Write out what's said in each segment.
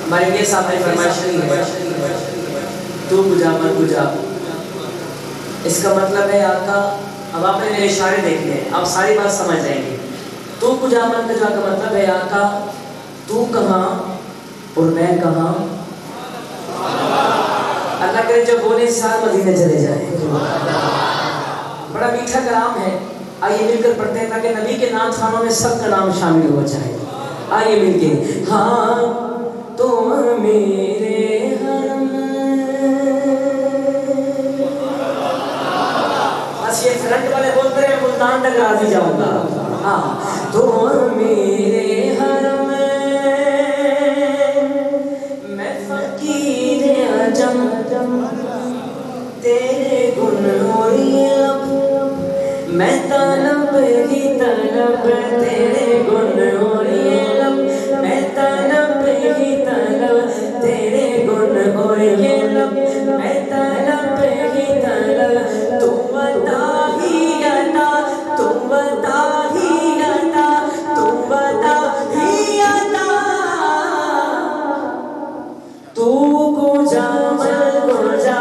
हमारे ये साहब ने फरमाइश की है, तू बुझा मत बुझा। इसका मतलब है आका, अब आपने मेरे इशारे देखने हैं, आप सारी बात समझ जाएंगे। तू बुझा मत बुझा का मतलब है आका, तू कहाँ और मैं कहाँ। अल्लाह करे जो बोले साल मदीने चले जाए। बड़ा मीठा कलाम है, आइए मिलकर पढ़ते हैं ताकि नबी के नाम खानों में सबका नाम शामिल हो जाए। आइए मिलके, हाँ तुम मेरे हरम। बस ये फ्रंट वाले बोलते रहे, मुल्तान तक राजी जाऊंगा। हाँ तुम मेरे हरम, मैं फकीर अजम, तेरे गुण और ये लब, मैं तलब ही तलब, तेरे गुण और ये लब, मैं तलब ही तलब, तेरे गुण और ये लब, मैं तलब ही तलब। तू बता ही अता, तू बता ही अता, तू बता ही अता, तू गुजा मैं गुजा,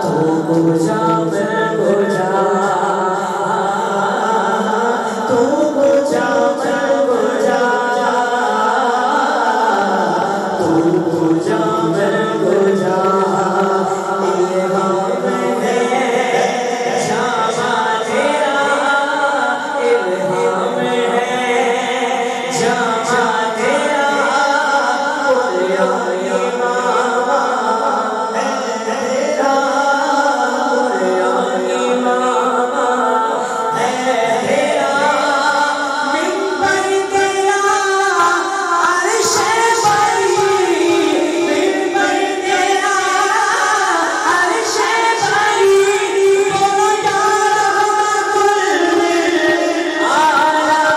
तू गुजा मैं गुजा, तू गुजा मैं गुजा, तू गुजा मैं गुजा। ये हम है जामा तेरा, इल्हाम है जामा तेरा, बोलिया इमामा है तेरा, बोलिया इमामा है तेरा। मिंबर तेरा अर्श बरी, मिंबर तेरा अर्श बरी, बोलो या रहमतुल आलमीन।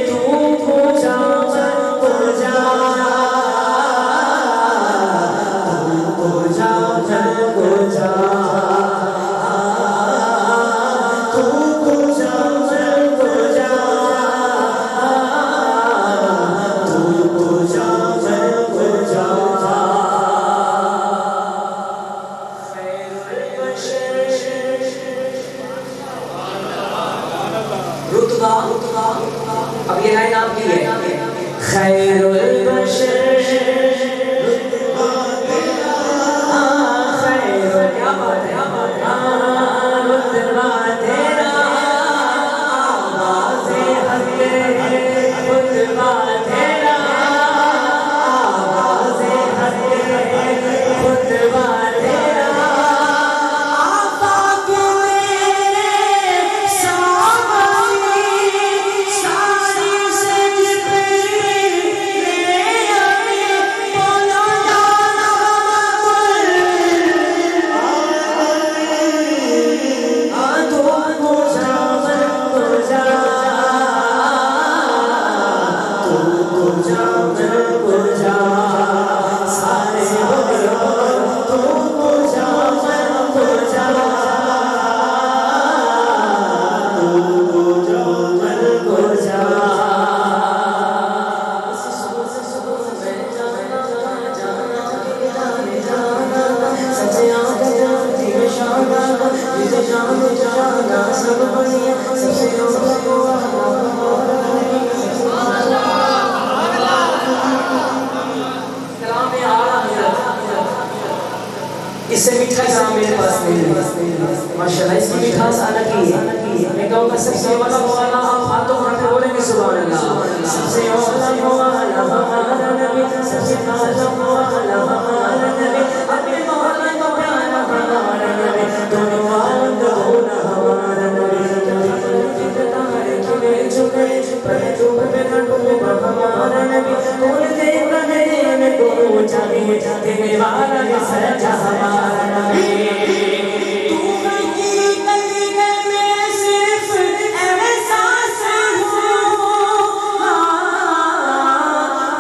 तू बुझा मैं बुझा, तू बुझा मैं बुझा, तू बुझा मैं बुझा, तू बुझा मैं बुझा। रुतबा, अब ये लाइन आपकी है। खैरुल बशर, खैरुल, क्या बात है, रुतबा तेरा, आवाज़े हक, रुतबा तेरा, आवाज़े हक, रुतबा तेरा। आफाक मेरे सामने सारी सजद ले आए, बोलो या रहमतुल आलमीन। तू बुझा मैं बुझा, तू बुझा मैं बुझा, सारे बोलो तू बुझा मैं बुझा, तू बुझा मैं बुझा। सच्चे आका जाती है शाना, जिसे जान जाना सब बढ़िया, सबसे कलाम में आला है, इससे मीठा कलाम मेरे पास नहीं है माशाल्लाह। इसकी मिठास अलग ही है। मैं कहूँगा सबसे वाला वाला, आप हाथों उठा के बोलेंगे सुभान अल्लाह। सबसे वाला वाला हमारा नबी, सबसे वाला वाला हमारा नबी, अपने मोहल्ले का प्यारा हमारा नबी, दोनों आनंद होना हमारा नबी। तारे खिले झुके पर धूप में न डूबा हमारा नबी, कौन देगा देने को चाहिए, देने वाला है सच्चा हमारा नबी। तू की कलीने में सिर्फ एहसास हूँ,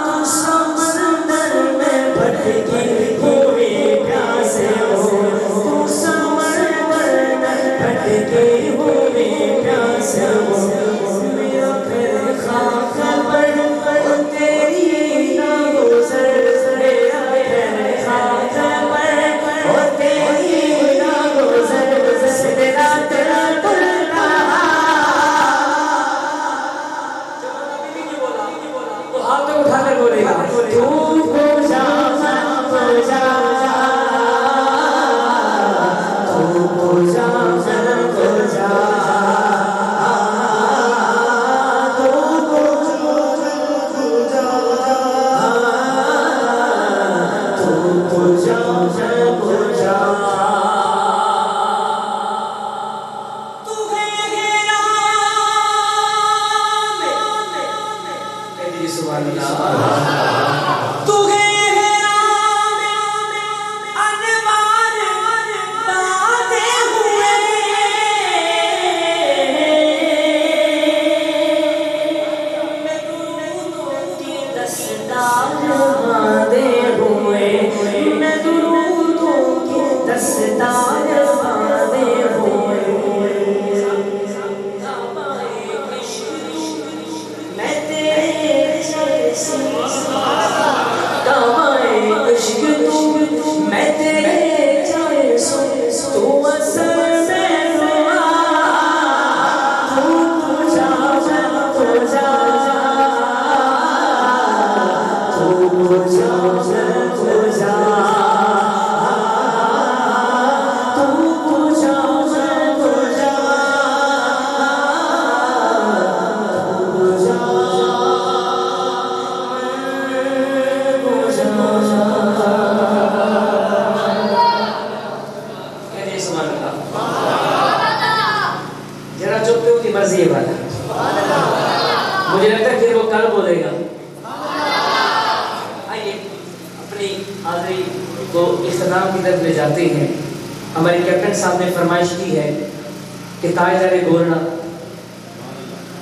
तू समंदर में भटकी फकर बोलेगा तू पूजा पूजा तू पूजा पूजा मर्जी है वाला मुझे लगता है फिर वो कल बोलेगा। आइए अपनी हाजिरी को इख्तिताम की तरफ ले जाते हैं। हमारे कैप्टन साहब ने फरमाइश की है कि ताजदार गोरना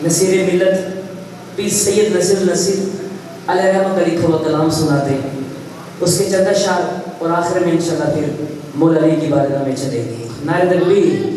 नसीर मिल्लत पीर सैयद नसीर नसीर अलैहिर्रहमत का लिखा हुआ कलाम सुनाते हैं, उसके चंद शार और आखिर में इंशाल्लाह फिर मौला अली की बारगाह में चलेंगे। नारे तकबीर।